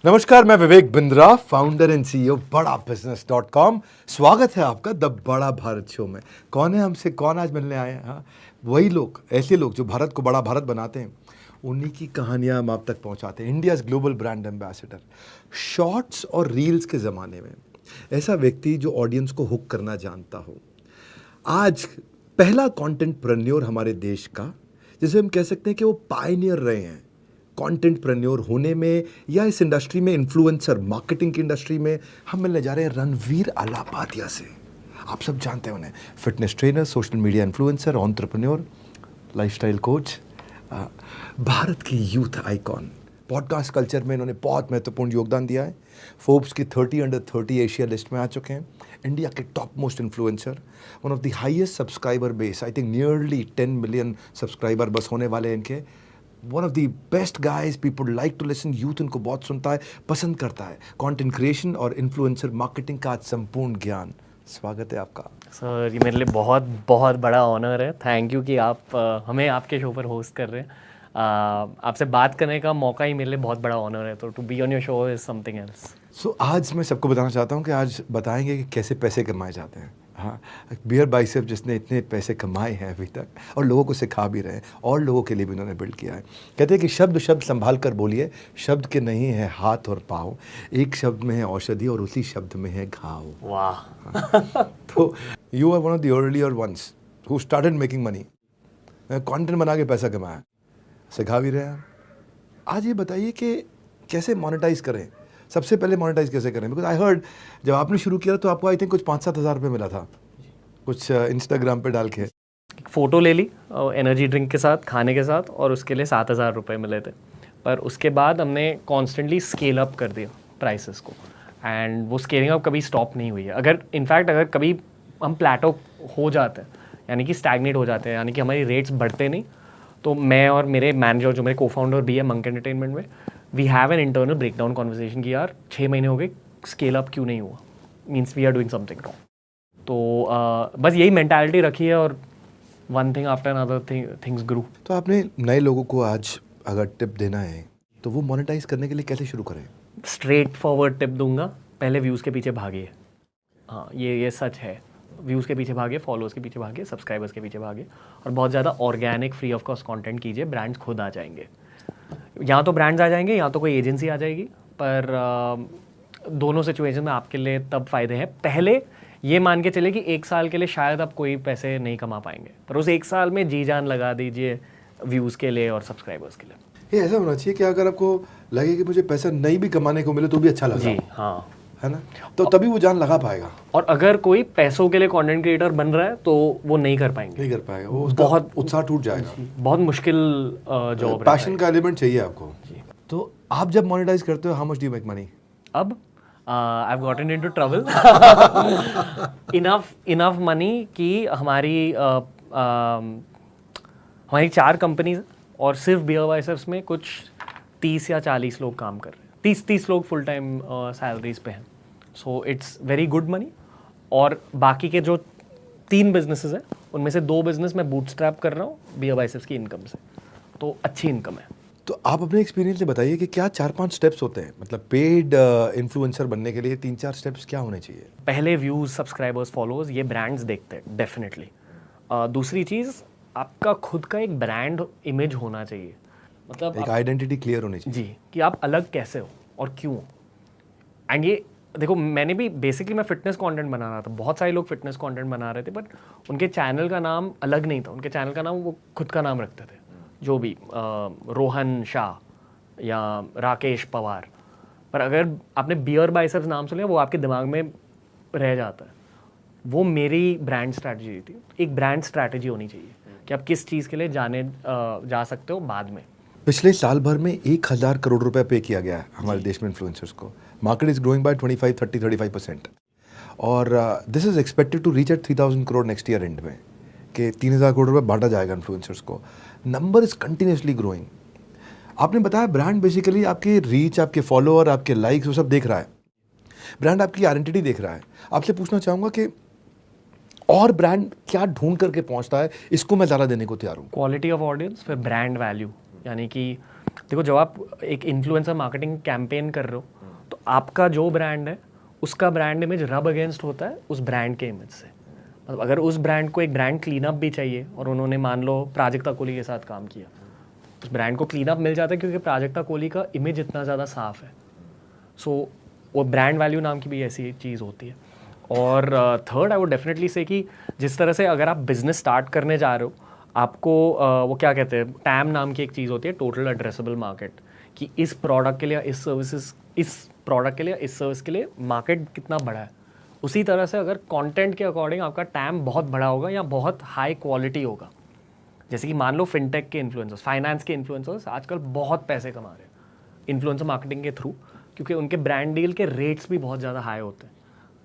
नमस्कार, मैं Vivek Bindra, founder and CEO बड़ा बिजनेस.com। स्वागत है आपका द बड़ा भारत शो में। कौन है हमसे, कौन आज मिलने आए हैं? हाँ, वही लोग, ऐसे लोग जो भारत को बड़ा भारत बनाते हैं, उन्हीं की कहानियां हम आप तक पहुंचाते हैं। India's global brand ambassador. Shorts और रील्स के ज़माने में ऐसा व्यक्ति जो ऑडियंस को हुक करना जानता हो। आज पहला कंटेंट प्रेन्योर हमारे देश का, जिसे हम कह सकते हैं कि वो पायनियर रहे हैं कंटेंट प्रेन्योर होने में, या इस इंडस्ट्री में, इन्फ्लुएंसर मार्केटिंग की इंडस्ट्री में। हम मिलने जा रहे हैं रणवीर अलापातिया से। आप सब जानते हैं उन्हें, fitness trainer, social media influencer, entrepreneur, lifestyle coach, Bharat की यूथ आइकॉन। पॉडकास्ट कल्चर में इन्होंने बहुत महत्वपूर्ण योगदान दिया है। फोर्ब्स की 30 अंडर 30 एशिया लिस्ट में आ चुके हैं। इंडिया के top most influencer, one of the highest subscriber base, I think nearly 10 million subscriber बस होने वाले हैं इनके। One of the best guys, people like to listen, youth इनको बहुत सुनता है, पसंद करता है। कंटेंट क्रिएशन और इन्फ्लुएंसर मार्केटिंग का आज संपूर्ण ज्ञान। स्वागत है आपका सर। ये मेरे लिए बहुत बहुत बड़ा ऑनर है। थैंक यू कि आप हमें आपके शो पर होस्ट कर रहे हैं। आपसे बात करने का मौका ही मेरे लिए बहुत बड़ा ऑनर है, तो to be on your show is something else. So आज मैं सबको बताना चाहता हूँ कि आज बताएंगे कि कैसे पैसे कमाए जाते हैं। हाँ, बियर बाइसेप जिसने इतने पैसे कमाए हैं अभी तक, और लोगों को सिखा भी रहे हैं, और लोगों के लिए भी उन्होंने बिल्ड किया है। कहते हैं कि शब्द शब्द संभाल कर बोलिए, शब्द के नहीं है हाथ और पाँव, एक शब्द में है औषधि और उसी शब्द में है घाव। वाह। तो you are one of the earlier ones who started making money. Content बना के पैसा कमाया, सिखा भी रहे हैं। आज ये बताइए कि कैसे मोनेटाइज करें, सबसे पहले मोनेटाइज कैसे करें? बिकॉज आई हर्ड जब आपने शुरू किया तो आपको आई थिंक कुछ 5-7 हज़ार रुपये मिला था, कुछ इंस्टाग्राम पे डाल के। एक फ़ोटो ले ली एनर्जी ड्रिंक के साथ, खाने के साथ, और उसके लिए 7,000 रुपये मिले थे। पर उसके बाद हमने कॉन्स्टेंटली स्केल अप कर दिया प्राइसेस को, एंड वो स्केलिंग अप कभी स्टॉप नहीं हुई है। अगर कभी हम प्लेटो हो जाते हैं, यानी कि स्टैग्नेट हो जाते हैं, यानी कि हमारी रेट्स बढ़ते नहीं, तो मैं और मेरे मैनेजर, जो मेरे को फाउंडर भी है मंक एंटरटेनमेंट में, we have an internal breakdown conversation कि यार 6 महीने हो गए, स्केल अप क्यों नहीं हुआ, means we are doing something wrong. तो बस यही मेंटालिटी रखी है, और one thing after another things grew. तो आपने नए लोगों को आज अगर टिप देना है तो वो मोनेटाइज करने के लिए कैसे शुरू करें? स्ट्रेट फॉरवर्ड टिप दूंगा, पहले व्यूज़ के पीछे भागिए। हाँ, ये सच है। व्यूज़ के पीछे भागे, फॉलोअर्स के पीछे भागे, सब्सक्राइबर्स के पीछे भागे, और बहुत ज़्यादा organic free of cost content कीजिए। ब्रांड्स खुद आ जाएंगे, या तो ब्रांड्स आ जाएंगे या तो कोई एजेंसी आ जाएगी, पर दोनों सिचुएशन में आपके लिए तब फ़ायदे हैं। पहले ये मान के चले कि 1 साल के लिए शायद आप कोई पैसे नहीं कमा पाएंगे, पर उस 1 साल में जी जान लगा दीजिए व्यूज़ के लिए और सब्सक्राइबर्स के लिए। ये ऐसा होना चाहिए कि अगर आपको लगे कि मुझे पैसा नहीं भी कमाने को मिले तो भी अच्छा लगा, जी हाँ, है ना, तो तभी वो जान लगा पाएगा। और अगर कोई पैसों के लिए कंटेंट क्रिएटर बन रहा है तो वो नहीं कर पाएंगे, वो उसका बहुत उत्साह टूट जाएगा। बहुत मुश्किल जॉब। पैशन का एलिमेंट चाहिए आपको। तो आप जब मोनेटाइज करते हो, how much do you make money? अब I have gotten into trouble enough money कि हमारी 4 कंपनीज, और सिर्फ बियर बाइसेप्स में कुछ 30 या 40 लोग काम कर रहे हैं। 30 लोग फुल टाइम सैलरीज पे हैं। So it's very good money. और बाकी के जो 3 बिजनेसेस हैं, उनमें से 2 बिजनेस मैं बूटस्ट्रैप कर रहा हूँ बियर बाइसेप्स की इनकम से, तो अच्छी इनकम है। तो आप अपने एक्सपीरियंस से बताइए कि क्या 4-5 स्टेप्स होते हैं, मतलब पेड इन्फ्लुएंसर बनने के लिए 3-4 स्टेप्स क्या होने चाहिए? पहले व्यूज़, सब्सक्राइबर्स, फॉलोअर्स, ये ब्रांड्स देखते हैं डेफिनेटली। दूसरी चीज़, आपका खुद का एक ब्रांड इमेज होना चाहिए, मतलब एक आइडेंटिटी क्लियर होनी चाहिए। जी, कि आप अलग कैसे हो और क्यों। एंड ये देखो, मैंने भी बेसिकली मैं फिटनेस कंटेंट बना रहा था, बहुत सारे लोग फिटनेस कंटेंट बना रहे थे, बट उनके चैनल का नाम अलग नहीं था। उनके चैनल का नाम वो खुद का नाम रखते थे, जो भी रोहन शाह या राकेश पवार। पर अगर आपने बियर बाइसेप्स नाम सुन लिया, वो आपके दिमाग में रह जाता है। वो मेरी ब्रांड स्ट्रैटेजी थी। एक ब्रांड स्ट्रैटेजी होनी चाहिए कि आप किस चीज़ के लिए जा सकते हो बाद में। पिछले साल भर में 1,000 करोड़ रुपए पे किया गया है हमारे देश में इन्फ्लुएंसर्स को। मार्केट इज ग्रोइंग बाय 35% और this is expected to reach at 3,000 crore next year end में, कि 3,000 करोड़ रुपए बांटा जाएगा इन्फ्लुएंसर्स को। Number is continuously growing. आपने बताया ब्रांड बेसिकली आपकी रीच, आपके फॉलोअर, आपके लाइक्स, वो सब देख रहा है। ब्रांड आपकी आइडेंटिटी देख रहा है। आपसे पूछना चाहूँगा कि और ब्रांड क्या ढूंढ करके पहुँचता है, इसको मैं ज़्यादा देने को तैयार हूँ। क्वालिटी ऑफ ऑडियंस, फिर ब्रांड वैल्यू, यानी कि देखो जब आप एक इन्फ्लुएंसर मार्केटिंग कैंपेन कर रहे हो तो आपका जो ब्रांड है उसका ब्रांड इमेज रब अगेंस्ट होता है उस ब्रांड के इमेज से। मतलब अगर उस ब्रांड को एक ब्रांड क्लीन अप भी चाहिए और उन्होंने मान लो प्राजक्ता कोहली के साथ काम किया, उस ब्रांड को क्लीन अप मिल जाता है क्योंकि प्राजक्ता कोहली का इमेज इतना ज़्यादा साफ है। सो वो ब्रांड वैल्यू नाम की भी ऐसी चीज़ होती है। और थर्ड आई वुड डेफिनेटली से कि जिस तरह से अगर आप बिजनेस स्टार्ट करने जा रहे हो आपको वो क्या कहते हैं टैम नाम की एक चीज़ होती है, टोटल एड्रेसेबल मार्केट, कि इस प्रोडक्ट के लिए इस सर्विसेज इस प्रोडक्ट के लिए इस सर्विस के लिए मार्केट कितना बड़ा है। उसी तरह से अगर कंटेंट के अकॉर्डिंग आपका टैम बहुत बड़ा होगा या बहुत हाई क्वालिटी होगा, जैसे कि मान लो फिनटेक के इन्फ्लुएंसर्स, फाइनेंस के इन्फ्लुएंसर्स आजकल बहुत पैसे कमा रहे हैं इन्फ्लुएंसर मार्केटिंग के थ्रू, क्योंकि उनके ब्रांड डील के रेट्स भी बहुत ज़्यादा हाई होते हैं,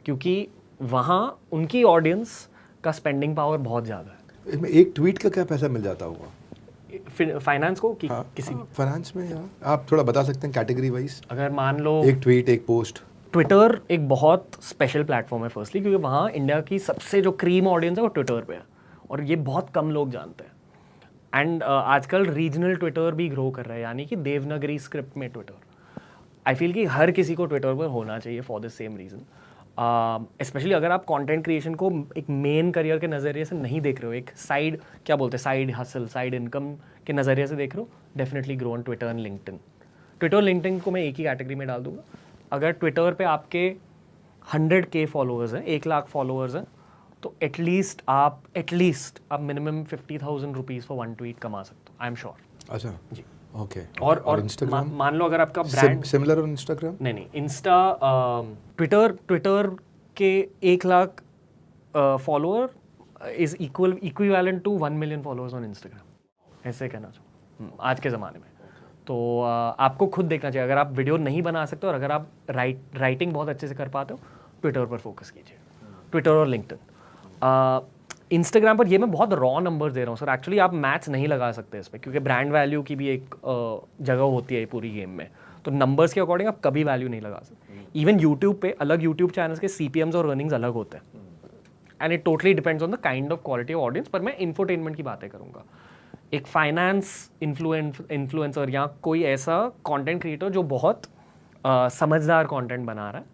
क्योंकि वहाँ उनकी ऑडियंस का स्पेंडिंग पावर बहुत ज़्यादा है। इसमें एक ट्वीट का क्या पैसा मिल जाता होगा फाइनेंस को कि हाँ, किसी फाइनेंस में यार आप थोड़ा बता सकते हैं कैटेगरी वाइज? अगर मान लो एक ट्वीट, एक पोस्ट। ट्विटर एक बहुत स्पेशल प्लेटफॉर्म है फर्स्टली, क्योंकि वहाँ इंडिया की सबसे जो क्रीम ऑडियंस है वो ट्विटर पे है और ये बहुत कम लोग जानते हैं। एंड आजकल रीजनल ट्विटर भी ग्रो कर रहा है, यानी कि देवनागरी स्क्रिप्ट में ट्विटर। आई फील कि हर किसी को ट्विटर पर होना चाहिए for the same reason. Specially अगर आप कंटेंट क्रिएशन को एक मेन करियर के नज़रिए से नहीं देख रहे हो, एक साइड क्या बोलते हैं साइड हसल, साइड इनकम के नज़रिए से देख रहे हो, definitely grow on Twitter and LinkedIn. Twitter LinkedIn को मैं एक ही कैटेगरी में डाल दूंगा। अगर ट्विटर पे आपके 100K फॉलोअर्स हैं, 1 लाख फॉलोअर्स हैं, तो एटलीस्ट आप मिनिमम 50,000 रुपीज़ फॉर 1 ट्वीट कमा सकते हो, आई एम श्योर। अच्छा जी। ओके। और इंस्टाग्राम मान लो अगर आपका ब्रांड सिमिलर ऑन इंस्टाग्राम? नहीं इंस्टा ट्विटर के 1 lakh follower is equivalent to 1 million followers on Instagram, ऐसे कहना चाहूँ आज के ज़माने में। तो आपको खुद देखना चाहिए, अगर आप वीडियो नहीं बना सकते और अगर आप राइटिंग बहुत अच्छे से कर पाते हो, ट्विटर पर फोकस कीजिए, ट्विटर और लिंक्डइन। इंस्टाग्राम पर ये मैं बहुत रॉ नंबर्स दे रहा हूँ सर, एक्चुअली आप मैथ्स नहीं लगा सकते इस पर, क्योंकि ब्रांड वैल्यू की भी एक जगह होती है पूरी गेम में, तो नंबर्स के अकॉर्डिंग आप कभी वैल्यू नहीं लगा सकते। इवन यूट्यूब पे अलग यूट्यूब चैनल्स के CPMs और अर्निंग्स अलग होते हैं, and it totally depends on the kind of quality of audience. पर मैं इंफोटेनमेंट की बातें करूँगा। एक फाइनेंस इन्फ्लुएंसर या कोई ऐसा कंटेंट क्रिएटर जो बहुत समझदार कंटेंट बना रहा है,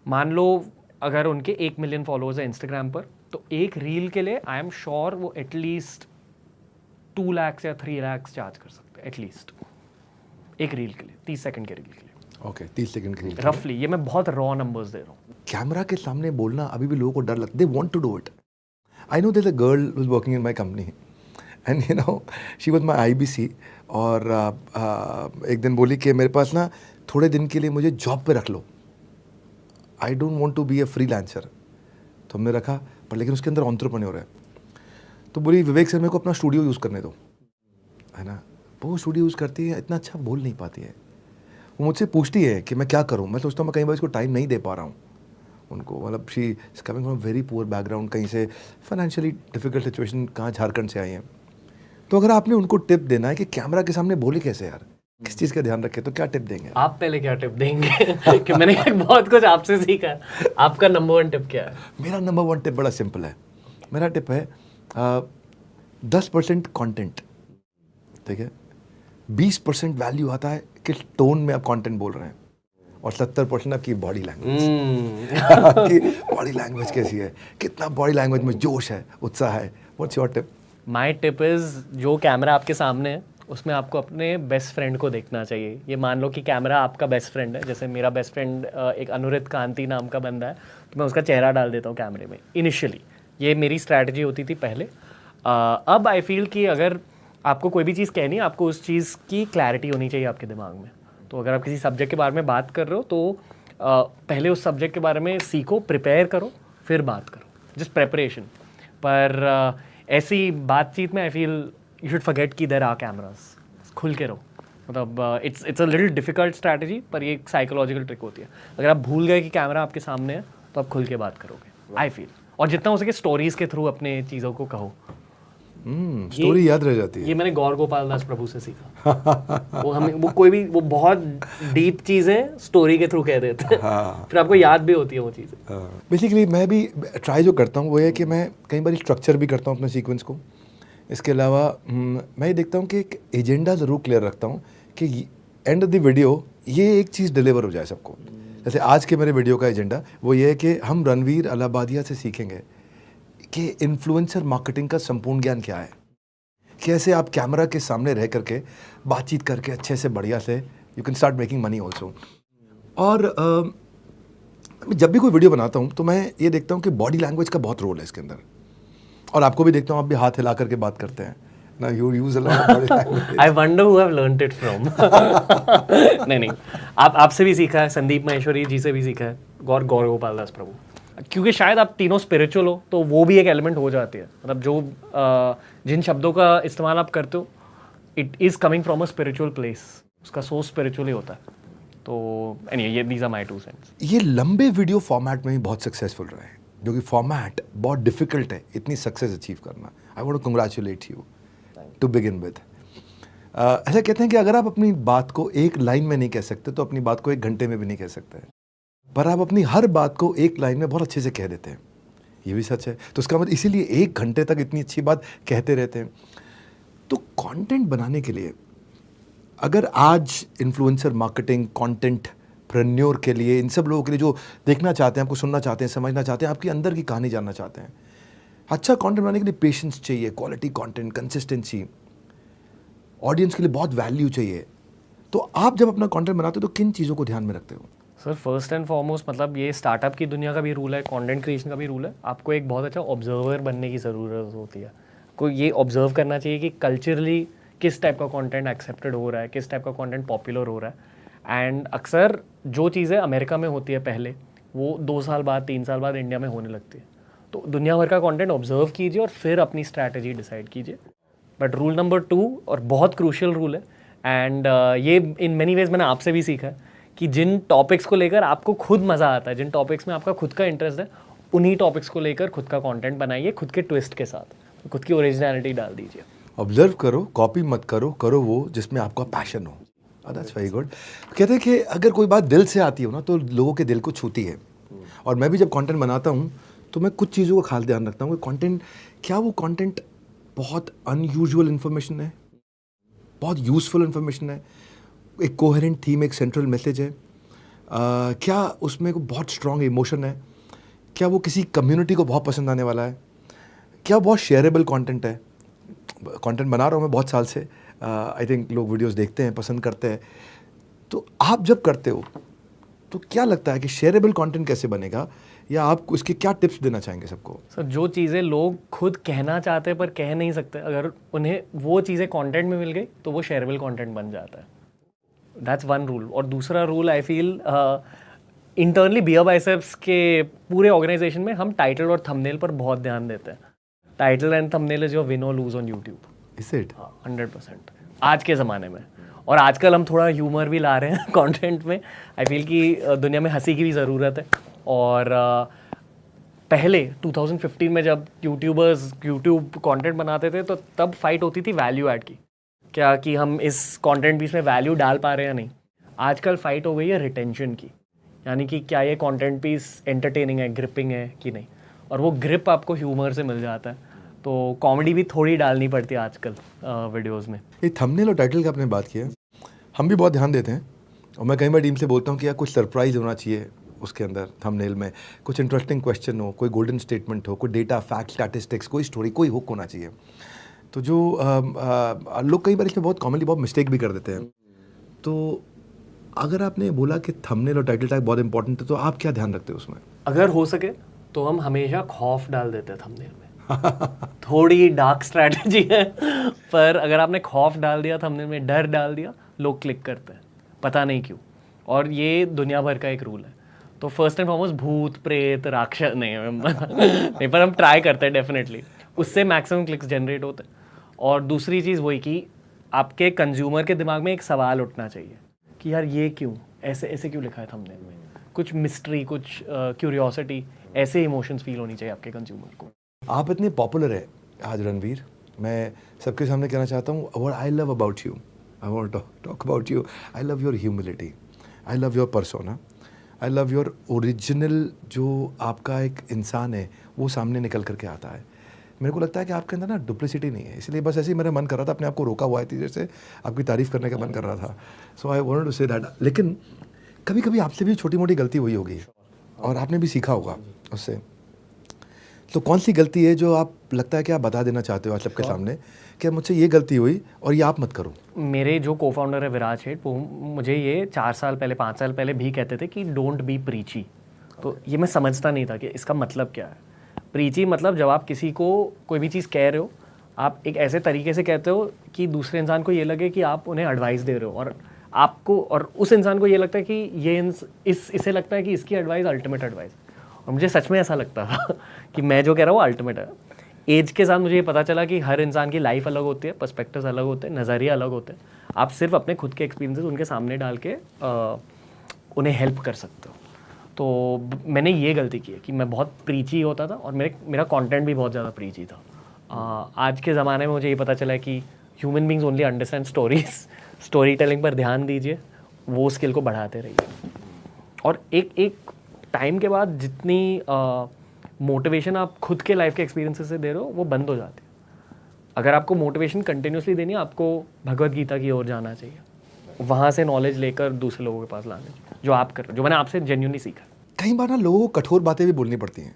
मान लो अगर उनके 1 मिलियन फॉलोअर्स है इंस्टाग्राम पर, तो एक रील के लिए आई एम श्योर वो एटलीस्ट 2 लाख या 3 लाख चार्ज कर सकते हैं, एटलीस्ट एक रील के लिए, 30 सेकंड के रील के लिए। ओके, 30 सेकंड के रील रफली, ये मैं बहुत रॉ नंबर्स दे रहा हूँ। कैमरा के सामने बोलना अभी भी लोगों को डर लगता है, they want to do it. I know there is a girl who is working in my company and you know she was my IBC, और एक दिन बोली कि मेरे पास ना थोड़े दिन के लिए मुझे जॉब पे रख लो, I don't want to be a freelancer. तो हमने रखा, पर लेकिन उसके अंदर एंटरप्रेन्योर है। तो बोली विवेक सर मेरे को अपना स्टूडियो यूज़ करने दो, है ना। वो स्टूडियो यूज़ करती है, इतना अच्छा बोल नहीं पाती है। वो मुझसे पूछती है कि मैं क्या करूँ। मैं सोचता हूँ मैं कई बार इसको टाइम नहीं दे पा रहा हूँ उनको, मतलब she is coming from very poor background, कहीं से फाइनेंशियली डिफिकल्ट सिचुएशन, कहाँ झारखंड से आई हैं। तो अगर आपने उनको टिप देना है कि कैमरा के सामने बोले कैसे यार, किस चीज़ का ध्यान रखे, तो क्या टिप देंगे आप? पहले क्या टिप देंगे कि मैंने बहुत कुछ आपसे सीखा, आपका नंबर 1 टिप क्या है? मेरा नंबर 1 टिप बड़ा सिंपल है। मेरा टिप है 10% कंटेंट, ठीक है, 20% वैल्यू आता है किस टोन में आप कंटेंट बोल रहे हैं, और 70% आपकी बॉडी लैंग्वेज। आपकी बॉडी लैंग्वेज कैसी है, कितना बॉडी लैंग्वेज में जोश है, उत्साह है। What's your tip? My tip is, जो कैमरा आपके सामने है उसमें आपको अपने बेस्ट फ्रेंड को देखना चाहिए। ये मान लो कि कैमरा आपका बेस्ट फ्रेंड है, जैसे मेरा बेस्ट फ्रेंड एक अनुरित कांति नाम का बंदा है, तो मैं उसका चेहरा डाल देता हूँ कैमरे में। इनिशियली ये मेरी स्ट्रैटेजी होती थी पहले। अब आई फील कि अगर आपको कोई भी चीज़ कहनी है, आपको उस चीज़ की क्लैरिटी होनी चाहिए आपके दिमाग में। तो अगर आप किसी सब्जेक्ट के बारे में बात कर रहे हो तो पहले उस सब्जेक्ट के बारे में सीखो, प्रिपेयर करो, फिर बात करो, जस्ट प्रेपरेशन। पर ऐसी बातचीत में I feel you should forget कि देयर आर कैमरास, खुल के रहो। मतलब it's a little difficult strategy, पर ये एक साइकोलॉजिकल ट्रिक होती है। अगर आप भूल गए कि कैमरा आपके सामने है तो आप खुल के बात करोगे, आई फील। और जितना हो सके स्टोरीज के थ्रू अपने चीज़ों को कहो, स्टोरी याद रह जाती है। ये मैंने गौर गोपाल दास प्रभु से सीखा। वो कोई भी वो बहुत डीप चीज़ें स्टोरी के थ्रू कह देते हैं, फिर आपको याद भी होती है वो चीज़ें। बेसिकली मैं भी ट्राई जो करता हूँ वो है कि मैं कई बार स्ट्रक्चर भी करता हूँ अपने सीक्वेंस को, इसके अलावा मैं ये देखता हूँ कि एक एजेंडा ज़रूर क्लियर रखता हूँ कि एंड ऑफ द वीडियो ये एक चीज़ डिलीवर हो जाए सबको। जैसे आज के मेरे वीडियो का एजेंडा वो ये है कि हम रणवीर अलाहाबादिया से सीखेंगे कि इन्फ्लुएंसर मार्केटिंग का संपूर्ण ज्ञान क्या है, कैसे आप कैमरा के सामने रह करके बातचीत करके अच्छे से बढ़िया से you can start making money also. और जब भी कोई वीडियो बनाता हूँ तो मैं ये देखता हूँ कि बॉडी लैंग्वेज का बहुत रोल है इसके अंदर, और आपको भी देखता हूँ आप भी हाथ हिला करके बात करते हैं ना, you use a lot of body language. I wonder who have learned it from. नहीं, आपसे भी सीखा है, संदीप महेश्वरी जी से भी सीखा है, गौर गोपाल दास प्रभु, क्योंकि शायद आप तीनों स्पिरिचुअल हो तो वो भी एक एलिमेंट हो जाती है। मतलब जो जिन शब्दों का इस्तेमाल आप करते हो it is coming from a spiritual place, उसका सोर्स स्पिरिचुअली होता है। तो एनीवे ये दीज आर माय 2 सेंट्स। ये लंबे वीडियो फॉर्मेट में भी बहुत सक्सेसफुल रहे हैं, जो कि फॉर्मेट बहुत डिफिकल्ट है इतनी सक्सेस अचीव करना। I want to congratulate you to begin with. ऐसा कहते हैं कि अगर आप अपनी बात को एक लाइन में नहीं कह सकते तो अपनी बात को 1 घंटे में भी नहीं कह सकते, पर आप अपनी हर बात को एक लाइन में बहुत अच्छे से कह देते हैं, ये भी सच है। तो उसका मतलब इसीलिए 1 घंटे तक इतनी अच्छी बात कहते रहते हैं। तो कंटेंट बनाने के लिए अगर आज इन्फ्लुएंसर मार्केटिंग कंटेंट प्रेन्योर के लिए, इन सब लोगों के लिए जो देखना चाहते हैं, आपको सुनना चाहते हैं, समझना चाहते हैं, आपकी अंदर की कहानी जानना चाहते हैं, अच्छा कंटेंट बनाने के लिए पेशेंस चाहिए, क्वालिटी कंटेंट, कंसिस्टेंसी, ऑडियंस के लिए बहुत वैल्यू चाहिए। तो आप जब अपना कंटेंट बनाते हो तो किन चीज़ों को ध्यान में रखते हो? सर फर्स्ट एंड फॉरमोस्ट मतलब ये स्टार्टअप की दुनिया का भी रूल है, कंटेंट क्रिएशन का भी रूल है, आपको एक बहुत अच्छा ऑब्जर्वर बनने की ज़रूरत होती है। आपको ये ऑब्जर्व करना चाहिए कि कल्चरली किस टाइप का कंटेंट एक्सेप्टेड हो रहा है, किस टाइप का कंटेंट पॉपुलर हो रहा है। एंड अक्सर जो चीज़ें अमेरिका में होती है पहले, वो 2 साल बाद 3 साल बाद इंडिया में होने लगती है। तो दुनिया भर का कंटेंट ऑब्जर्व कीजिए और फिर अपनी स्ट्रैटेजी डिसाइड कीजिए। बट रूल नंबर 2 और बहुत क्रूशियल रूल है, एंड ये इन मेनी वेज मैंने आपसे भी सीखा है कि जिन टॉपिक्स को लेकर आपको खुद मज़ा आता है, जिन टॉपिक्स में आपका खुद का इंटरेस्ट है, उन्हीं टॉपिक्स को लेकर खुद का कंटेंट बनाइए, खुद के ट्विस्ट के साथ, खुद की ओरिजिनलिटी डाल दीजिए। ऑब्जर्व करो, कॉपी मत करो, करो वो जिसमें आपका पैशन हो। That's very good. कहते हैं कि अगर कोई बात दिल से आती हो ना तो लोगों के दिल को छूती है। और मैं भी जब कंटेंट बनाता हूँ तो मैं कुछ चीज़ों का खास ध्यान रखता हूँ कि कंटेंट क्या, वो कंटेंट बहुत अनयूजुअल इन्फॉर्मेशन है, बहुत यूज़फुल इन्फॉर्मेशन है, एक कोहेरेंट थीम, एक सेंट्रल मैसेज है, क्या उसमें को बहुत स्ट्रॉन्ग इमोशन है, क्या वो किसी कम्युनिटी को बहुत पसंद आने वाला है, क्या बहुत शेयरेबल कंटेंट है। कंटेंट बना रहा हूँ मैं बहुत साल से, आई थिंक लोग वीडियोस देखते हैं, पसंद करते हैं। तो आप जब करते हो तो क्या लगता है कि शेयरेबल कंटेंट कैसे बनेगा, या आप इसके क्या टिप्स देना चाहेंगे सबको? सर जो चीज़ें लोग खुद कहना चाहते हैं पर कह नहीं सकते, अगर उन्हें वो चीज़ें कंटेंट में मिल गई तो वो शेयरेबल कंटेंट बन जाता है। That's one rule. और दूसरा rule I feel internally Beer Biceps के पूरे ऑर्गेनाइजेशन में हम टाइटल और थंबनेल पर बहुत ध्यान देते हैं। Title and thumbnail is your win or lose on YouTube. Is it? 100% आज के ज़माने में। और आजकल हम थोड़ा ह्यूमर भी ला रहे हैं कंटेंट में। आई फील कि दुनिया में हंसी की भी ज़रूरत है। और पहले 2015 में जब यूट्यूबर्स यूट्यूब कंटेंट बनाते थे तो तब फाइट होती थी वैल्यू ऐड की, क्या कि हम इस कंटेंट पीस में वैल्यू डाल पा रहे हैं या नहीं। आजकल फाइट हो गई है रिटेंशन की, यानी कि क्या ये कंटेंट पीस एंटरटेनिंग है, ग्रिपिंग है कि नहीं। और वो ग्रिप आपको ह्यूमर से मिल जाता है। तो कॉमेडी भी थोड़ी डालनी पड़ती है आजकल वीडियोस में। ये थंबनेल और टाइटल का आपने बात किया, हम भी बहुत ध्यान देते हैं। और मैं कई बार टीम से बोलता हूँ कि यार कुछ सरप्राइज होना चाहिए उसके अंदर, थंबनेल में कुछ इंटरेस्टिंग क्वेश्चन हो, कोई गोल्डन स्टेटमेंट हो, कोई डेटा, फैक्ट, स्टैटिस्टिक्स, कोई स्टोरी, कोई हुक होना चाहिए। तो जो लोग कई बार इसमें बहुत कॉमनली बहुत मिस्टेक भी कर देते हैं। तो अगर आपने बोला कि थंबनेल और टाइटल टैग बहुत इंपॉर्टेंट है, तो आप क्या ध्यान रखते हो उसमें? अगर हो सके तो हम हमेशा खौफ डाल देते हैं थंबनेल में। थोड़ी डार्क स्ट्रैटेजी है, पर अगर आपने खौफ डाल दिया थंबनेल में, डर डाल दिया, लोग क्लिक करते हैं, पता नहीं क्यों। और ये दुनिया भर का एक रूल है। तो फर्स्ट एंड फॉरमोस्ट भूत प्रेत राक्षस नहीं पर हम ट्राई करते हैं डेफिनेटली, उससे मैक्सिमम क्लिक्स जनरेट होते हैं। और दूसरी चीज़ वही कि आपके कंज्यूमर के दिमाग में एक सवाल उठना चाहिए कि यार ये क्यों, ऐसे ऐसे क्यों लिखा है थंबनेल में, कुछ मिस्ट्री, कुछ क्यूरियोसिटी, ऐसे इमोशंस फील होनी चाहिए आपके कंज्यूमर को। आप इतने पॉपुलर है आज रणवीर, मैं सबके सामने कहना चाहता हूँ what I love about you, I want to talk about you. I love your humility, I love your persona, I love your original जो आपका एक इंसान है वो सामने निकल करके आता है। मेरे को लगता है कि आपके अंदर ना डुप्लिसिटी नहीं है, इसलिए बस ऐसे ही मेरा मन कर रहा था, अपने आप को रोका हुआ है इतनी देर से, आपकी तारीफ करने का मन कर रहा था. So I wanted to say that. लेकिन कभी कभी आपसे भी छोटी मोटी गलती हुई होगी और आपने भी सीखा होगा उससे. तो कौन सी गलती है जो आप लगता है कि आप बता देना चाहते हो आज सबके सामने कि मुझसे ये गलती हुई और ये आप मत करो? मेरे जो को फाउंडर है विराज हेड, वो मुझे ये 4 साल पहले 5 साल पहले भी कहते थे कि डोंट बी प्रीची. तो ये मैं समझता नहीं था कि इसका मतलब क्या है. प्रीची मतलब जब आप किसी को कोई भी चीज़ कह रहे हो, आप एक ऐसे तरीके से कहते हो कि दूसरे इंसान को ये लगे कि आप उन्हें एडवाइस दे रहे हो, और आपको और उस इंसान को ये लगता है कि ये इसे लगता है कि इसकी एडवाइस अल्टीमेट एडवाइस. और मुझे सच में ऐसा लगता था कि मैं जो कह रहा हूँ अल्टीमेट है. एज के साथ मुझे ये पता चला कि हर इंसान की लाइफ अलग होती है, पर्सपेक्टिव्स अलग होते हैं, नज़रिया अलग होते हैं. आप सिर्फ अपने खुद के एक्सपीरियंसेस उनके सामने डाल के उन्हें हेल्प कर सकते हो. तो मैंने ये गलती की है कि मैं बहुत प्रीची होता था और मेरा कंटेंट भी बहुत ज़्यादा प्रीची था. आज के ज़माने में मुझे ये पता चला है कि human beings only understand stories. Story telling पर ध्यान दीजिए, वो स्किल को बढ़ाते रहिए. और एक टाइम के बाद जितनी मोटिवेशन आप खुद के लाइफ के एक्सपीरियंसेस से दे रहे हो वो बंद हो जाती है. अगर आपको मोटिवेशन कंटिन्यूसली देनी है, आपको भगवत गीता की ओर जाना चाहिए, वहाँ से नॉलेज लेकर दूसरे लोगों के पास लाने चाहिए, जो आप कर रहे हो, जो मैंने आपसे जेन्युइनली सीखा. कई बार ना लोगों को कठोर बातें भी बोलनी पड़ती हैं,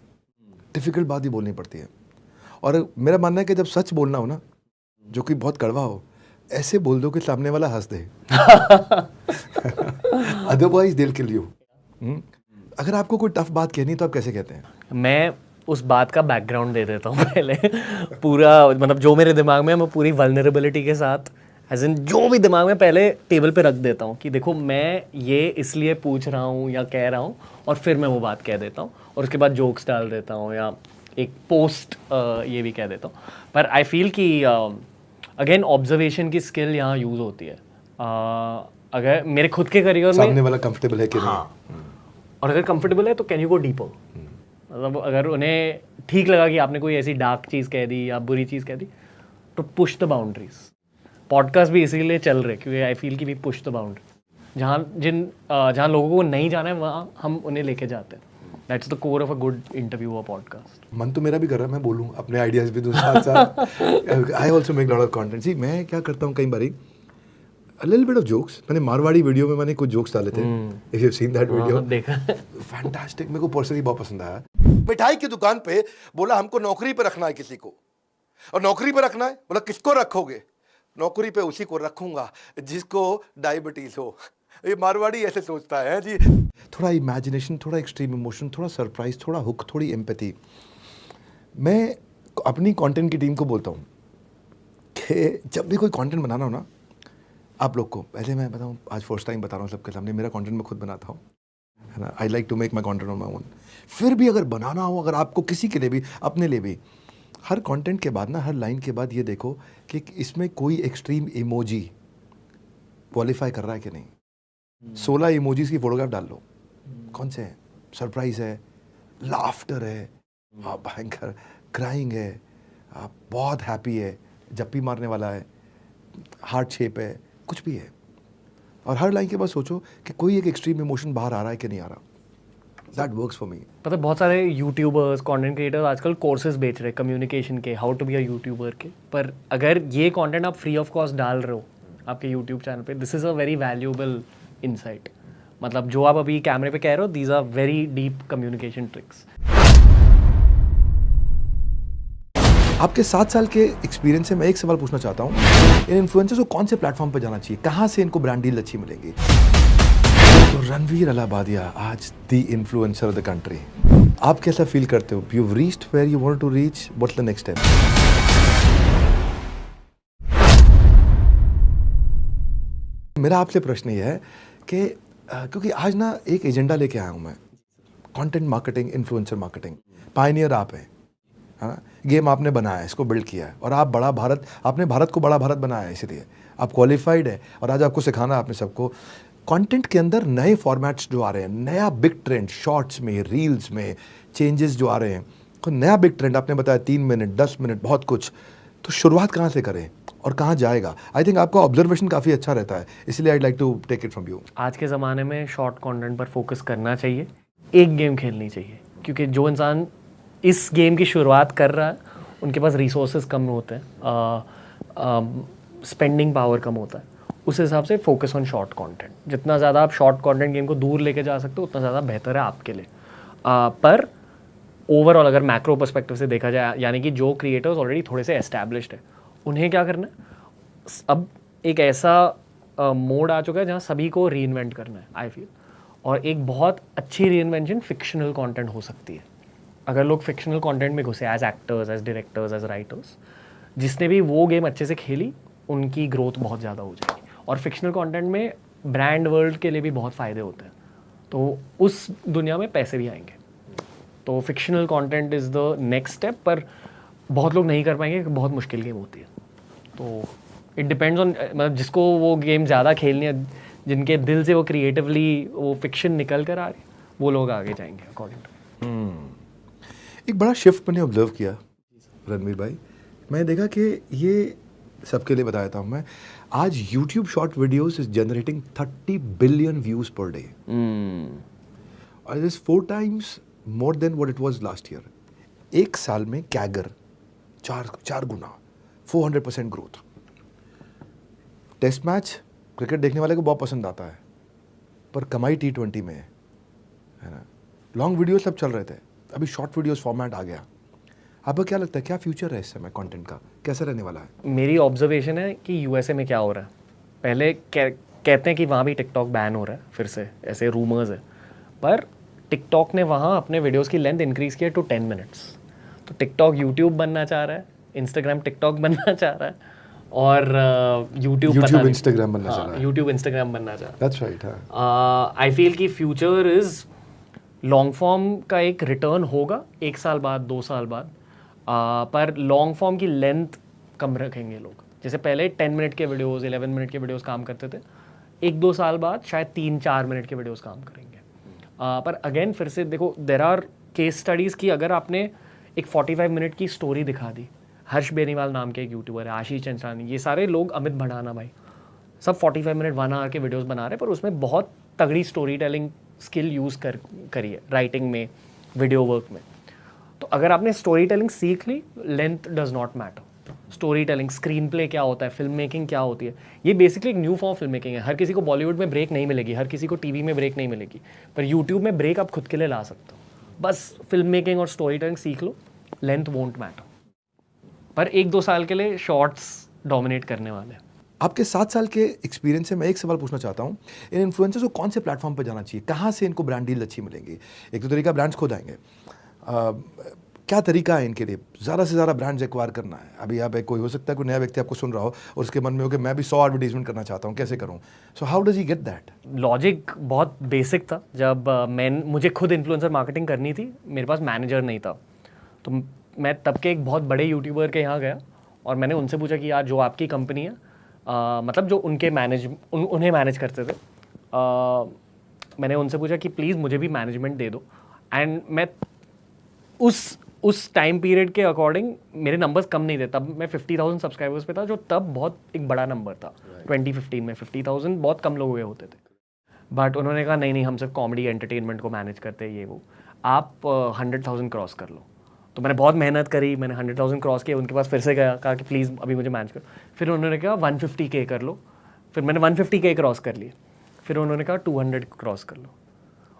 डिफिकल्ट बात भी बोलनी पड़ती है. और मेरा मानना है कि जब सच बोलना हो ना, जो कि बहुत कड़वा हो, ऐसे बोल दो कि सामने वाला हंस दे. अदरवाइज दिल के लिए. अगर आपको कोई टफ बात कहनी तो आप कैसे कहते हैं? मैं उस बात का बैकग्राउंड दे देता हूँ पहले. पूरा मतलब जो मेरे दिमाग में है मैं पूरी वल्नरेबिलिटी के साथ, एज इन जो भी दिमाग में पहले टेबल पे रख देता हूँ कि देखो मैं ये इसलिए पूछ रहा हूँ या कह रहा हूँ, और फिर मैं वो बात कह देता हूँ और उसके बाद जोक्स डाल देता हूँ या एक पोस्ट ये भी कह देता हूँ. पर आई फील कि अगेन ऑब्जर्वेशन की स्किल यहाँ यूज़ होती है. अगर मेरे खुद के करियर में सामने वाला कंफर्टेबल है कि नहीं, और अगर कंफर्टेबल है तो कैन यू गो डीपर. मतलब अगर उन्हें ठीक लगा कि आपने कोई ऐसी डार्क चीज़ कह दी या बुरी चीज़ कह दी, तो पुश द बाउंड्रीज. पॉडकास्ट भी इसीलिए चल रहे क्योंकि आई फील कि वी पुश द बाउंड्री. जहाँ लोगों को नहीं जाना है वहाँ हम उन्हें लेके जाते हैं. That's the core of a good interview और पॉडकास्ट. मन तो मेरा भी कर रहा है मैं बोलूँ, अपने आइडियाज भी दूँ साथ साथ. I also make lot of content. जी, मैं क्या करता हूँ कई बारी a little bit of jokes. मैंने मारवाड़ी वीडियो में मैंने कुछ जोक्स डाले थे. If you've seen that video, देखा. फैंटास्टिक. मेरे को पर्सनली बहुत पसंद आया. मिठाई की दुकान पे बोला हमको नौकरी पे रखना है किसी को, और नौकरी पे रखना है, बोला किसको रखोगे? नौकरी पे उसी को रखूंगा जिसको डायबिटीज हो. ये मारवाड़ी ऐसे सोचता है जी. थोड़ा इमेजिनेशन, थोड़ा एक्सट्रीम इमोशन, थोड़ा सरप्राइज, थोड़ा हुक, थोड़ी एम्पैथी. मैं अपनी कंटेंट की टीम को बोलता हूँ कि जब भी कोई कंटेंट बनाना हो ना, आप लोग को पहले मैं बताऊँ, आज फर्स्ट टाइम बता रहा हूँ सबके सामने, मेरा कंटेंट मैं खुद बनाता हूँ, है ना. I like to make my content on my own. फिर भी अगर बनाना हो, अगर आपको किसी के लिए भी, अपने लिए भी, हर कंटेंट के बाद ना, हर लाइन के बाद ये देखो कि इसमें कोई एक्सट्रीम इमोजी क्वालिफाई कर रहा है कि नहीं. 16 इमोजीज की फोटोग्राफ डाल लो. कौन से हैं? सरप्राइज है, लाफ्टर है, भयंकर क्राइंग है, बहुत हैप्पी है, जप्पी मारने वाला है, हार्ट शेप है, कुछ भी है. और हर लाइन के बाद सोचो कि कोई एक एक्सट्रीम इमोशन बाहर आ रहा है कि नहीं आ रहा. That works for me. पता है बहुत सारे यूट्यूबर्स, कंटेंट क्रिएटर्स आजकल कोर्सेज बेच रहे हैं कम्युनिकेशन के, how to be a YouTuber के. पर अगर ये कंटेंट आप फ्री ऑफ कॉस्ट डाल रहे हो आपके यूट्यूब चैनल पे, this is a very valuable insight. मतलब जो आप अभी कैमरे पे कह रहे हो, these are very deep communication tricks. आपके 7 साल के एक्सपीरियंस से मैं एक सवाल पूछना चाहता हूँ, इन इन्फ्लुएंसर्स को कौन से प्लेटफॉर्म पे जाना चाहिए, कहाँ से इनको ब्रांड डील अच्छी मिलेंगी? तो रणवीर अलाहाबादिया आज the influencer of the country. आप कैसा फील करते हो? You have reached where you want to reach, what's the next step? मेरा आपसे प्रश्न ये है कि क्योंकि आज ना एक एजेंडा लेके आया हूँ मैं, content marketing, influencer marketing. Pioneer आप हैं, है ना. गेम आपने बनाया है, इसको बिल्ड किया है, और आप बड़ा भारत, आपने भारत को बड़ा भारत बनाया है, इसलिए आप क्वालिफाइड है. और आज आपको सिखाना है आपने सबको. कंटेंट के अंदर नए फॉर्मेट्स जो आ रहे हैं, नया बिग ट्रेंड, शॉर्ट्स में, रील्स में चेंजेस जो आ रहे हैं, तो नया बिग ट्रेंड आपने बताया 3 मिनट, 10 मिनट, बहुत कुछ. तो शुरुआत कहाँ से करें और कहाँ जाएगा? आई थिंक आपका ऑब्जर्वेशन काफ़ी अच्छा रहता है, इसलिए I like to take it from you. आज के ज़माने में शॉर्ट कंटेंट पर फोकस करना चाहिए, एक गेम खेलनी चाहिए, क्योंकि जो इंसान इस गेम की शुरुआत कर रहा है उनके पास रिसोर्सेज कम होते हैं, स्पेंडिंग पावर कम होता है, उस हिसाब से फोकस ऑन शॉर्ट कंटेंट। जितना ज़्यादा आप शॉर्ट कंटेंट गेम को दूर लेके जा सकते हो उतना ज़्यादा बेहतर है आपके लिए। पर ओवरऑल अगर मैक्रो पर्सपेक्टिव से देखा जाए, यानी कि जो क्रिएटर्स ऑलरेडी थोड़े से एस्टैब्लिश्ड है उन्हें क्या करना है, अब एक ऐसा मोड आ चुका है जहाँ सभी को री इन्वेंट करना है आई फील। और एक बहुत अच्छी री इन्वेंशन फिक्शनल कॉन्टेंट हो सकती है। अगर लोग फिक्शनल कंटेंट में घुसे as actors, as directors, as writers, जिसने भी वो गेम अच्छे से खेली उनकी ग्रोथ बहुत ज़्यादा हो जाएगी। और फिक्शनल कंटेंट में ब्रांड वर्ल्ड के लिए भी बहुत फ़ायदे होते हैं, तो उस दुनिया में पैसे भी आएंगे। तो fictional content is the next step, पर बहुत लोग नहीं कर पाएंगे क्योंकि बहुत मुश्किल गेम होती है। तो इट डिपेंड्स ऑन, मतलब जिसको वो गेम ज़्यादा खेलनी है, जिनके दिल से वो क्रिएटिवली वो फिक्शन निकल कर आ रही है, वो लोग आगे जाएंगे अकॉर्डिंग टू। एक बड़ा शिफ्ट मैंने ऑब्जर्व किया रणवीर भाई, मैंने देखा कि ये सबके लिए बताया था मैं, आज YouTube short videos is generating 30 billion views per day और it is 4 times more than what it was last year. एक साल में कैगर 4 गुना 400% ग्रोथ। टेस्ट मैच क्रिकेट देखने वाले को बहुत पसंद आता है, पर कमाई T20 में है ना। लॉन्ग वीडियोस सब चल रहे थे, अभी शॉर्ट वीडियोस फॉर्मेट आ गया। आपको क्या लगता है क्या फ्यूचर है इस समय कंटेंट का, कैसे रहने वाला है? मेरी ऑब्जर्वेशन है कि यूएसए में क्या हो रहा है, पहले कहते हैं कि वहाँ भी टिकटॉक बैन हो रहा है फिर से, ऐसे रूमर्स है, पर टिकटॉक ने वहाँ अपने वीडियोस की लेंथ इंक्रीज़ किया टू 10 मिनट्स। तो टिकटॉक यूट्यूब बनना चाह रहा है, इंस्टाग्राम टिकटॉक बनना चाह रहा है, और यूट्यूब इंस्टाग्राम बनना चाह रहा है। यूट्यूब इंस्टाग्राम बनना चाह रहा है। That's right. आई फील कि फ्यूचर इज़ लॉन्ग फॉर्म का एक रिटर्न होगा 1 साल बाद 2 साल बाद, पर लॉन्ग फॉर्म की लेंथ कम रखेंगे लोग। जैसे पहले 10 मिनट के वीडियोस, 11 मिनट के वीडियोस काम करते थे, 1-2 साल बाद शायद 3-4 मिनट के वीडियोस काम करेंगे। पर अगेन फिर से देखो, देयर आर केस स्टडीज़ की अगर आपने एक 45 मिनट की स्टोरी दिखा दी, हर्ष बेनीवाल नाम के एक यूट्यूबर है, आशीष चंचलानी, ये सारे लोग, अमित भड़ाना भाई, सब 45 मिनट 1 आवर के वीडियोस बना रहे हैं, पर उसमें बहुत तगड़ी स्टोरी टेलिंग स्किल यूज़ करी है, राइटिंग में, वीडियो वर्क में। तो अगर आपने स्टोरी टेलिंग सीख ली, length does not matter. Storytelling, screenplay क्या होता है, फिल्म मेकिंग क्या होती है, ये बेसिकली एक न्यू फॉर्म फिल्म मेकिंग है। हर किसी को बॉलीवुड में ब्रेक नहीं मिलेगी, हर किसी को टीवी में ब्रेक नहीं मिलेगी, पर यूट्यूब में ब्रेक आप खुद के लिए ला सकते हो। बस फिल्म मेकिंग और स्टोरी टेलिंग सीख लो, लेंथ वोंट मैटर। पर 1-2 साल के लिए शॉर्ट्स डोमिनेट करने वाले हैं। आपके 7 साल के एक्सपीरियंस से मैं एक सवाल पूछना चाहता हूँ, इन इन्फ्लुएंसर्स को कौन से प्लेटफॉर्म पर जाना चाहिए, कहाँ से इनको ब्रांड डील अच्छी मिलेंगी? एक तो तरीका ब्रांड्स खुद आएंगे, क्या तरीका है इनके लिए ज़्यादा से ज़्यादा ब्रांड्स एक्वायर करना है? अभी आप कोई हो सकता है कोई नया व्यक्ति आपको सुन रहा हो और उसके मन में हो कि मैं भी 100 एडवर्टीजमेंट करना चाहता हूँ, कैसे करूँ? So how does he get that? Logic बहुत बेसिक था। जब मुझे खुद इन्फ्लुएंसर मार्केटिंग करनी थी, मेरे पास मैनेजर नहीं था, तो मैं तब के एक बहुत बड़े यूट्यूबर के यहाँ गया और मैंने उनसे पूछा कि यार जो आपकी कंपनी है, मतलब जो उनके उन्हें मैनेज करते थे, मैंने उनसे पूछा कि प्लीज़ मुझे भी मैनेजमेंट दे दो। एंड मैं उस टाइम पीरियड के अकॉर्डिंग मेरे नंबर्स कम नहीं थे, तब मैं 50,000 सब्सक्राइबर्स पे था, जो तब बहुत एक बड़ा नंबर था। 2015 में 50,000 बहुत कम लोग हुए होते थे। बट उन्होंने कहा नहीं हम सिर्फ कॉमेडी एंटरटेनमेंट को मैनेज करते हैं, ये वो, आप 100,000 क्रॉस कर लो। तो मैंने बहुत मेहनत करी, मैंने 100,000 क्रॉस किया, उनके पास फिर से गया, कहा कि प्लीज़ अभी मुझे मैनेज करो। फिर उन्होंने कहा 150K कर लो, फिर मैंने 150K क्रॉस कर लिए, फिर उन्होंने कहा 200 क्रॉस कर लो,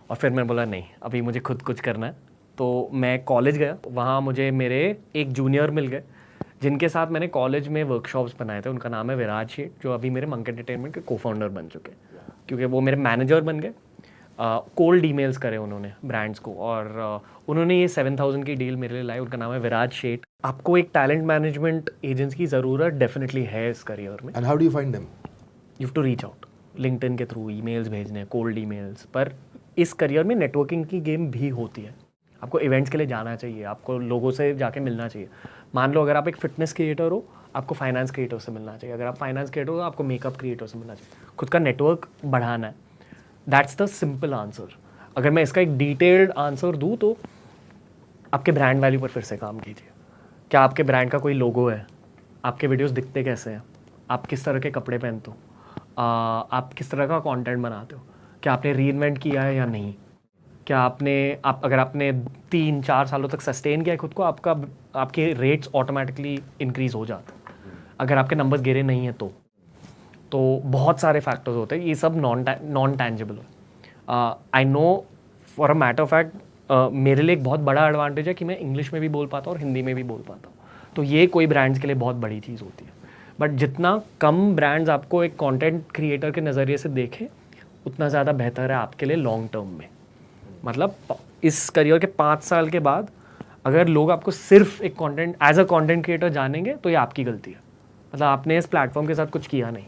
और फिर मैंने बोला नहीं अभी मुझे खुद कुछ करना है। तो मैं कॉलेज गया, वहाँ मुझे मेरे एक जूनियर मिल गए जिनके साथ मैंने कॉलेज में वर्कशॉप्स बनाए थे। उनका नाम है विराज शेठ, जो अभी मेरे मंक एंटरटेनमेंट के को-फाउंडर बन चुके हैं, क्योंकि वो मेरे मैनेजर बन गए। कोल्ड ईमेल्स करे उन्होंने ब्रांड्स को, और उन्होंने ये 7,000 की डील मेरे लिए लाई। उनका नाम है विराज शेठ। आपको एक टैलेंट मैनेजमेंट एजेंसी की ज़रूरत डेफिनेटली है इस करियर में। And how do you find them? You have to reach out, LinkedIn के थ्रू ईमेल्स भेजने, कोल्ड ईमेल्स। पर इस करियर में नेटवर्किंग की गेम भी होती है। आपको इवेंट्स के लिए जाना चाहिए, आपको लोगों से जाके मिलना चाहिए। मान लो अगर आप एक फिटनेस क्रिएटर हो, आपको फाइनेंस क्रिएटर से मिलना चाहिए। अगर आप फाइनेंस क्रिएटर हो, आपको मेकअप क्रिएटर से मिलना चाहिए। खुद का नेटवर्क बढ़ाना है। That's the simple answer. अगर मैं इसका एक डिटेल्ड आंसर दूँ तो आपके ब्रांड वैल्यू पर फिर से काम कीजिए। क्या आपके ब्रांड का कोई लोगो है? आपके वीडियोस दिखते कैसे हैं? आप किस तरह के कपड़े पहनते हो? आप किस तरह का कंटेंट बनाते हो? क्या आपने रीइन्वेंट किया है या नहीं? क्या अगर आपने 3-4 सालों तक सस्टेन किया है खुद को, आपके रेट्स ऑटोमेटिकली इंक्रीज हो जाते हैं। अगर आपके नंबर्स गिरे नहीं हैं तो बहुत सारे फैक्टर्स होते हैं, ये सब नॉन टैंजिबल है। I know for a matter of fact मेरे लिए एक बहुत बड़ा एडवांटेज है कि मैं इंग्लिश में भी बोल पाता हूँ और हिंदी में भी बोल पाता हूँ, तो ये कोई ब्रांड्स के लिए बहुत बड़ी चीज़ होती है। बट जितना कम ब्रांड्स आपको एक कंटेंट क्रिएटर के नज़रिए से देखें, उतना ज़्यादा बेहतर है आपके लिए लॉन्ग टर्म में। मतलब इस करियर के 5 साल के बाद अगर लोग आपको सिर्फ एक content as a content creator जानेंगे तो ये आपकी गलती है। मतलब आपने इस प्लेटफॉर्म के साथ कुछ किया नहीं।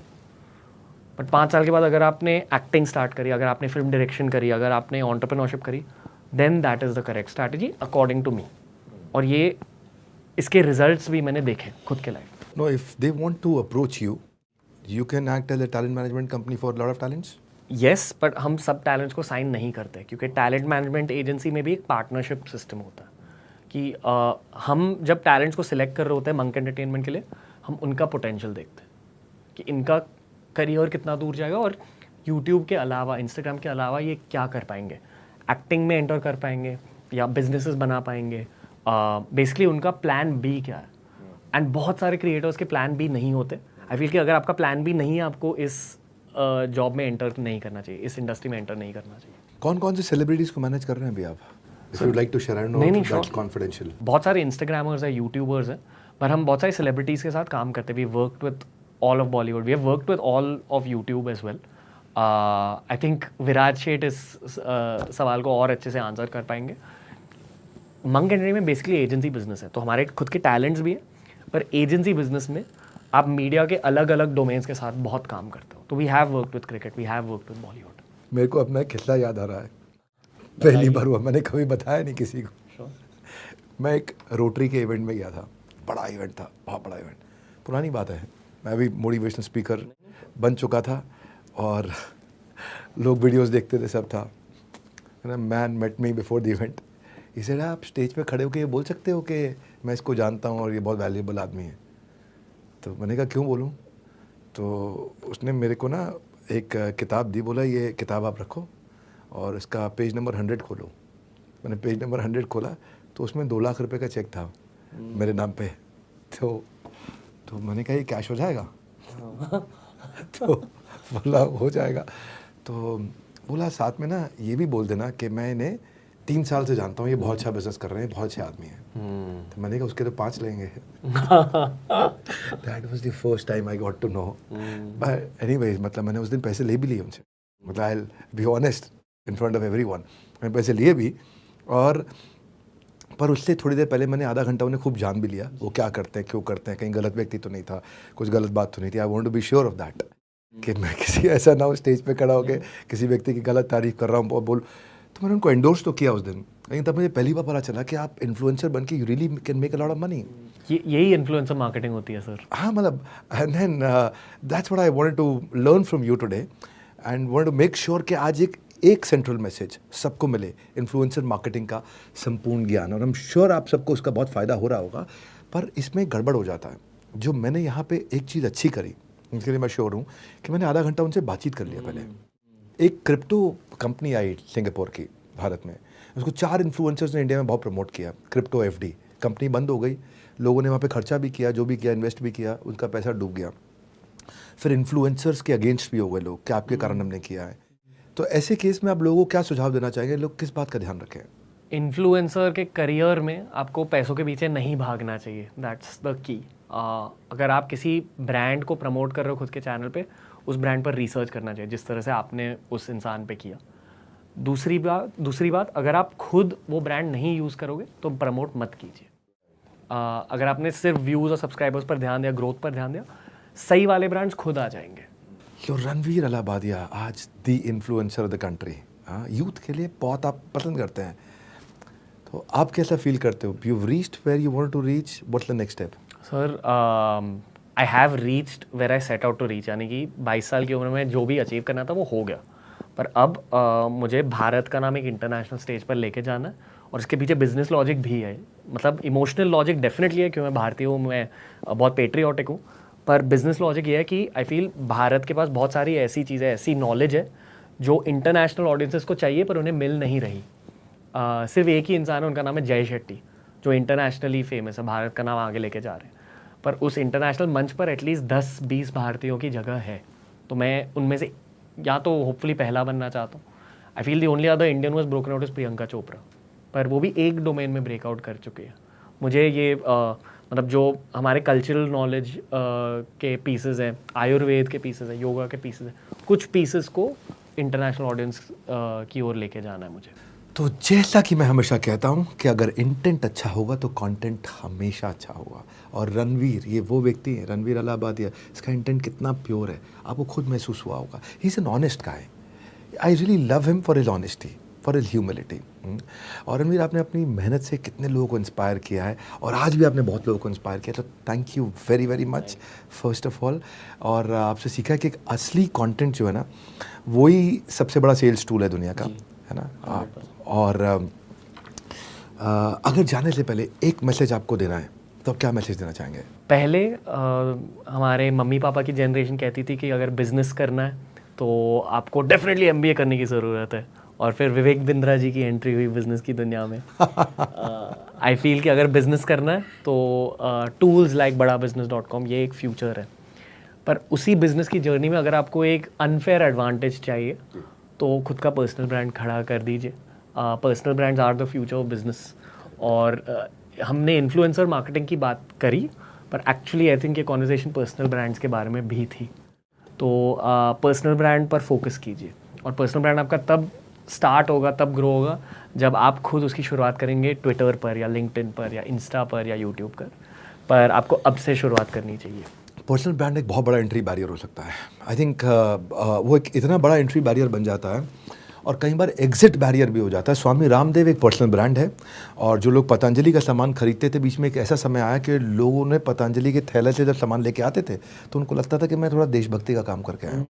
बट 5 साल के बाद अगर आपने एक्टिंग स्टार्ट करी, अगर आपने फिल्म डायरेक्शन करी, अगर आपने एंटरप्रेन्योरशिप करी, then that is the correct strategy according to me. और ये इसके रिजल्ट्स भी मैंने देखे खुद के life. No, if they want to approach you, you can act as a talent management company for a lot of talents. Yes, but हम सब टैलेंट्स को साइन नहीं करते क्योंकि टैलेंट मैनेजमेंट एजेंसी में भी एक पार्टनरशिप सिस्टम होता है कि हम जब टैलेंट्स को सिलेक्ट कर रहे होते हैं मंक एंटरटेनमेंट के लिए, हम उनका पोटेंशियल देखते हैं कि इनका करियर कितना दूर जाएगा और यूट्यूब के अलावा, इंस्टाग्राम के अलावा ये क्या कर पाएंगे, एक्टिंग में एंटर कर पाएंगे या बिजनेसेस बना पाएंगे। बेसिकली उनका प्लान बी क्या है। एंड बहुत सारे क्रिएटर्स के प्लान बी नहीं होते। आई फील कि अगर आपका प्लान बी नहीं है, आपको इस जॉब में एंटर नहीं करना चाहिए, इस इंडस्ट्री में एंटर नहीं करना चाहिए। कौन-कौन से सेलिब्रिटीज को मैनेज कर रहे हैं अभी आप? If you'd like to share, I know नहीं, that's sure. confidential. बहुत सारे इंस्टाग्रामर्स हैं, यूट्यूबर्स हैं, पर हम बहुत सारे सेलिब्रिटीज़ के साथ काम करते हैं। We worked with all of Bollywood, we have worked with all of YouTube as well. I think Viraj Sheth इस सवाल को और अच्छे से आंसर कर पाएंगे। मंक एंटरटेनमेंट में बेसिकली एजेंसी बिजनेस है, तो हमारे खुद के टैलेंट्स भी हैं, पर एजेंसी बिजनेस में आप मीडिया के अलग अलग डोमेन्स के साथ बहुत काम करते हो। तो we have worked with cricket, we have worked with Bollywood. मेरे को अपना एक किस्सा याद आ रहा है। पहली बार हुआ, मैंने कभी बताया नहीं किसी को। मैं एक रोटरी के इवेंट में गया था, बड़ा इवेंट था, बहुत बड़ा इवेंट, पुरानी बात है। मैं भी मोटिवेशनल स्पीकर बन चुका था और लोग वीडियोस देखते थे, सब था। Man met me before the event, इसे आप स्टेज पे खड़े होकर ये बोल सकते हो कि मैं इसको जानता हूँ और ये बहुत वैल्यूएबल आदमी है। तो मैंने कहा क्यों बोलूँ? तो उसने मेरे को ना एक किताब दी, बोला ये किताब आप रखो और इसका पेज नंबर 100 खोलो। मैंने पेज नंबर 100 खोला तो उसमें 2 लाख रुपए का चेक था मेरे नाम पे। तो मैंने कहा ये कैश हो जाएगा? तो बोला हो जाएगा। तो बोला साथ में ना ये भी बोल देना कि मैं इन्हें 3 साल से जानता हूँ, ये बहुत अच्छा बिजनेस कर रहे हैं, बहुत अच्छे आदमी हैं। तो मैंने कहा उसके तो 5 लेंगे। That was the first time I got to know. But anyways, मतलब मैंने उस दिन पैसे ले भी लिए उनसे। मतलब I will be honest in front of everyone, मैंने पैसे लिए भी। और पर उससे थोड़ी देर पहले मैंने आधा घंटा उन्हें खूब जान भी लिया, वो क्या करते हैं, क्यों करते हैं, कहीं गलत व्यक्ति तो नहीं था, कुछ गलत बात तो नहीं थी। I want to be sure of that कि मैं किसी ऐसा ना हो स्टेज पे खड़ा होकर किसी व्यक्ति की गलत तारीफ कर रहा हूँ और बोल। तो मैंने उनको एंडोर्स तो किया उस दिन, लेकिन तब मुझे पहली बार पता चला कि आप इन्फ्लुएंसर बन के you really can make a lot of money. यही इन्फ्लुएंसर मार्केटिंग होती है सर। हाँ, मतलब and then that's what I wanted to learn from you today and wanted to make sure कि आज एक सेंट्रल मैसेज सबको मिले, इन्फ्लुएंसर मार्केटिंग का संपूर्ण ज्ञान। और आई एम श्योर आप सबको उसका बहुत फ़ायदा हो रहा होगा, पर इसमें गड़बड़ हो जाता है। जो मैंने यहाँ पे एक चीज़ अच्छी करी, इसके लिए मैं श्योर हूँ कि मैंने आधा घंटा उनसे बातचीत कर लिया। पहले एक क्रिप्टो कंपनी आई सिंगापुर की भारत में, उसको 4 इन्फ्लुएंसर्स ने इंडिया में बहुत प्रमोट किया। क्रिप्टो एफडी कंपनी बंद हो गई, लोगों ने वहाँ पे खर्चा भी किया, जो भी किया, इन्वेस्ट भी किया, उनका पैसा डूब गया। फिर इन्फ्लुएंसर्स के अगेंस्ट भी हो गए लोग कि आपके कारण हमने किया है। तो ऐसे केस में आप लोगों को क्या सुझाव देना चाहेंगे, लोग किस बात का ध्यान रखें? इन्फ्लुएंसर के करियर में आपको पैसों के पीछे नहीं भागना चाहिए, दैट्स द की। अगर आप किसी ब्रांड को प्रमोट कर रहे हो खुद के चैनल पे, उस ब्रांड पर रिसर्च करना चाहिए जिस तरह से आपने उस इंसान पे किया। दूसरी बात, अगर आप खुद वो ब्रांड नहीं यूज़ करोगे तो प्रमोट मत कीजिए। अगर आपने सिर्फ व्यूज़ और सब्सक्राइबर्स पर ध्यान दिया, ग्रोथ पर ध्यान दिया, सही वाले ब्रांड्स खुद आ जाएंगे। तो रणवीर अलाहाबादिया आज the influencer of the country, हाँ, यूथ के लिए बहुत आप पसंद करते हैं। तो आप कैसा फील करते हो? You reached where you want to reach, what's the next step? Sir, I have reached where I set out to reach, यानी कि 22 साल की उम्र में जो भी अचीव करना था वो हो गया। पर अब मुझे भारत का नाम एक इंटरनेशनल स्टेज पर लेके जाना है, और इसके पीछे बिजनेस लॉजिक भी है। मतलब इमोशनल लॉजिक डेफिनेटली है, क्योंकि मैं भारतीय हूँ, मैं बहुत पेट्रियाटिक हूँ, पर बिजनेस लॉजिक ये है कि आई फील भारत के पास बहुत सारी ऐसी चीज़ें, ऐसी नॉलेज है जो इंटरनेशनल ऑडियंसेस को चाहिए पर उन्हें मिल नहीं रही। सिर्फ एक ही इंसान है, उनका नाम है जय शेट्टी, जो इंटरनेशनली फेमस है, भारत का नाम आगे लेके जा रहे हैं। पर उस इंटरनेशनल मंच पर एटलीस्ट 10-20 भारतीयों की जगह है, तो मैं उनमें से या तो होपफुली पहला बनना चाहता हूँ। I feel the only other Indian was broken out is Priyanka Chopra, पर वो भी एक डोमेन में ब्रेकआउट कर चुके हैं। मुझे ये मतलब जो हमारे कल्चरल नॉलेज के पीसेस हैं, आयुर्वेद के पीसेस हैं, योगा के पीसेस हैं, कुछ पीसेस को इंटरनेशनल ऑडियंस की ओर लेके जाना है मुझे। तो जैसा कि मैं हमेशा कहता हूँ कि अगर इंटेंट अच्छा होगा तो कंटेंट हमेशा अच्छा होगा। और रणवीर, ये वो व्यक्ति है, रणवीर अलाहाबादिया, इसका इंटेंट कितना प्योर है आपको खुद महसूस हुआ होगा। He is an honest guy. I really love him for his honesty, for his humility. और रणवीर, आपने अपनी मेहनत से कितने लोगों को इंस्पायर किया है और आज भी आपने बहुत लोगों को इंस्पायर किया, तो thank you very very much first of all. और आपसे सीखा है कि एक असली कंटेंट जो है ना, वही सबसे बड़ा सेल्स टूल है दुनिया का, है ना। और अगर जाने से पहले एक मैसेज आपको देना है तो आप क्या मैसेज देना चाहेंगे? पहले हमारे मम्मी पापा की जनरेशन कहती थी कि अगर बिज़नेस करना है तो आपको डेफिनेटली MBA करने की ज़रूरत है, और फिर विवेक बिंद्रा जी की एंट्री हुई बिज़नेस की दुनिया में। आई फील कि अगर बिज़नेस करना है तो टूल्स लाइक badabusiness.com ये एक फ्यूचर है। पर उसी बिज़नेस की जर्नी में अगर आपको एक अनफेयर एडवांटेज चाहिए तो खुद का पर्सनल ब्रांड खड़ा कर दीजिए। Personal brands are the future of business. और हमने इन्फ्लुएंसर मार्केटिंग की बात करी, पर एक्चुअली आई थिंक ये कॉन्वर्सेशन पर्सनल ब्रांड्स के बारे में भी थी। तो पर्सनल ब्रांड पर फोकस कीजिए, और पर्सनल ब्रांड आपका तब स्टार्ट होगा, तब ग्रो होगा, जब आप खुद उसकी शुरुआत करेंगे ट्विटर पर या लिंक्डइन पर या इंस्टा पर या यूट्यूब पर आपको अब से शुरुआत करनी चाहिए। पर्सनल ब्रांड एक बहुत बड़ा एंट्री बैरियर हो सकता है। आई थिंक वो एक इतना बड़ा एंट्री बैरियर बन जाता है और कई बार एग्जिट बैरियर भी हो जाता है। स्वामी रामदेव एक पर्सनल ब्रांड है, और जो लोग पतंजलि का सामान खरीदते थे, बीच में एक ऐसा समय आया कि लोगों ने पतंजलि के थैले से जब सामान लेके आते थे तो उनको लगता था कि मैं थोड़ा देशभक्ति का काम करके आया हूँ,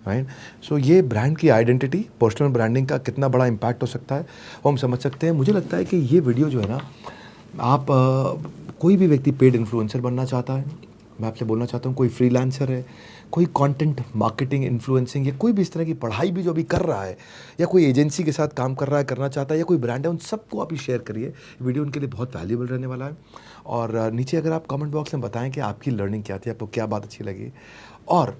राइट। सो ये ब्रांड की आइडेंटिटी, पर्सनल ब्रांडिंग का कितना बड़ा इम्पैक्ट हो सकता है वो हम समझ सकते हैं। मुझे लगता है कि ये वीडियो जो है ना, आप कोई भी व्यक्ति पेड इन्फ्लुएंसर बनना चाहता है, मैं आपसे बोलना चाहता हूँ, कोई फ्रीलांसर है, कोई कंटेंट मार्केटिंग, इन्फ्लुएंसिंग, या कोई भी इस तरह की पढ़ाई भी जो अभी कर रहा है, या कोई एजेंसी के साथ काम कर रहा है, करना चाहता है, या कोई ब्रांड है, उन सबको आप शेयर करिए। वीडियो उनके लिए बहुत वैल्यूबल रहने वाला है। और नीचे अगर आप कमेंट बॉक्स में बताएं कि आपकी लर्निंग क्या थी, आपको क्या बात अच्छी लगी, और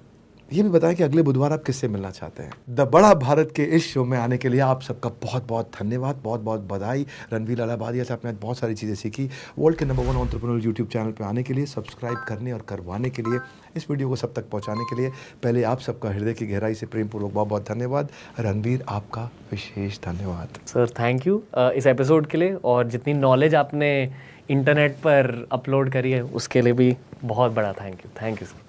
ये भी बताएं कि अगले बुधवार आप किससे मिलना चाहते हैं। द बड़ा भारत के इस शो में आने के लिए आप सबका बहुत बहुत धन्यवाद, बहुत बहुत बधाई। रणवीर अलाहाबादिया से आपने बहुत सारी चीज़ें सीखी। वर्ल्ड के नंबर 1 एंटरप्रेन्योर यूट्यूब चैनल पे आने के लिए, सब्सक्राइब करने और करवाने के लिए, इस वीडियो को सब तक पहुंचाने के लिए पहले आप सबका हृदय की गहराई से प्रेमपूर्वक बहुत बहुत धन्यवाद। रणवीर, आपका विशेष धन्यवाद। सर थैंक यू इस एपिसोड के लिए, और जितनी नॉलेज आपने इंटरनेट पर अपलोड करी है उसके लिए भी बहुत बड़ा थैंक यू सर।